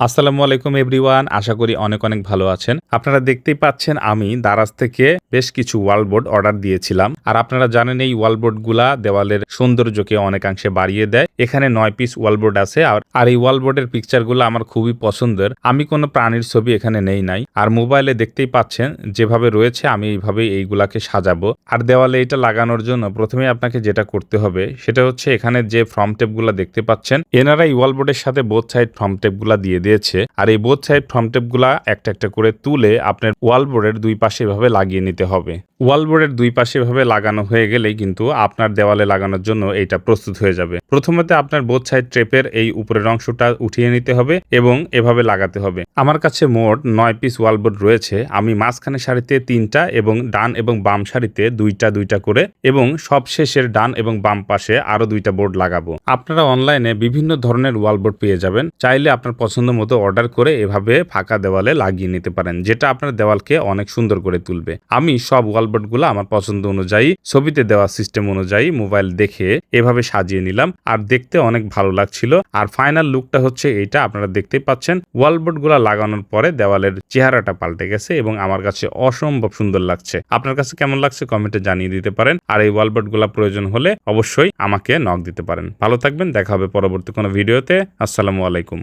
আসসালামু আলাইকুম এভরিওয়ান। আশা করি অনেক অনেক ভালো আছেন। আপনারা দেখতেই পাচ্ছেন আমি দারাজ থেকে বেশ কিছু ওয়াল বোর্ড অর্ডার দিয়েছিলাম। আর আপনারা জানেন এই ওয়াল বোর্ডগুলা দেওয়ালের সৌন্দর্যকে অনেকাংশে বাড়িয়ে দেয়। এখানে ৯ পিস ওয়াল বোর্ড আছে। আর এই ওয়াল বোর্ডের পিকচারগুলো আমার খুবই পছন্দের। আমি কোনো প্রাণীর ছবি এখানে নেই নাই। আর মোবাইলে দেখতেই পাচ্ছেন যেভাবে রয়েছে আমি এইভাবেই এইগুলাকে সাজাবো। আর দেওয়ালে এটা লাগানোর জন্য প্রথমে আপনাকে যেটা করতে হবে সেটা হচ্ছে এখানে যে ফ্রম টেপগুলা দেখতে পাচ্ছেন এনারা এই ওয়াল বোর্ডের সাথে বোথ সাইড ফ্রম টেপগুলা দিয়ে দিয়েছে। আর এই বোথ সাইড ফ্রম টেপগুলা একটা একটা করে তুলে আপনার ওয়াল বোর্ডের দুই পাশে এভাবে লাগিয়ে নিতে হবে। ওয়াল বোর্ডের দুই পাশে এভাবে লাগানো হয়ে গেলেই কিন্তু আপনার দেওয়ালে লাগানোর জন্য এইটা প্রস্তুত হয়ে যাবে। প্রথমত আপনার বোথ সাইড ট্রেপের এই উপরের অংশটা উঠিয়ে নিতে হবে এবং এভাবে লাগাতে হবে। আমার কাছে মোট ৯ পিস ওয়াল বোর্ড রয়েছে। আমি মাঝখানে সারিতে ৩টা এবং ডান এবং বাম সারিতে দুইটা করে এবং সব শেষের ডান এবং বাম পাশে আরো ২টা বোর্ড লাগাবো। আপনারা অনলাইনে বিভিন্ন ধরনের ওয়াল বোর্ড পেয়ে যাবেন। চাইলে আপনার পছন্দ মতো অর্ডার করে এভাবে ফাঁকা দেওয়ালে লাগিয়ে নিতে পারেন, যেটা আপনার দেওয়ালকে অনেক সুন্দর করে তুলবে। আমি সব ওয়াল বোর্ডগুলো আমার পছন্দ অনুযায়ী ছবিতে দেওয়া সিস্টেম অনুযায়ী মোবাইল দেখে এভাবে সাজিয়ে নিলাম। আর দেখতে অনেক ভালো লাগছিল। আর ফাইনাল লুকটা হচ্ছে এইটা, আপনারা দেখতেই পাচ্ছেন ওয়াল বোর্ডগুলো লাগানোর পরে দেওয়ালের চেহারাটা পাল্টে গেছে এবং আমার কাছে অসম্ভব সুন্দর লাগছে। আপনার কাছে কেমন লাগছে কমেন্টে জানিয়ে দিতে পারেন। আর এই ওয়াল বোর্ডগুলো প্রয়োজন হলে অবশ্যই আমাকে নক দিতে পারেন। ভালো থাকবেন, দেখা হবে পরবর্তী কোনো ভিডিওতে। আসসালামু আলাইকুম।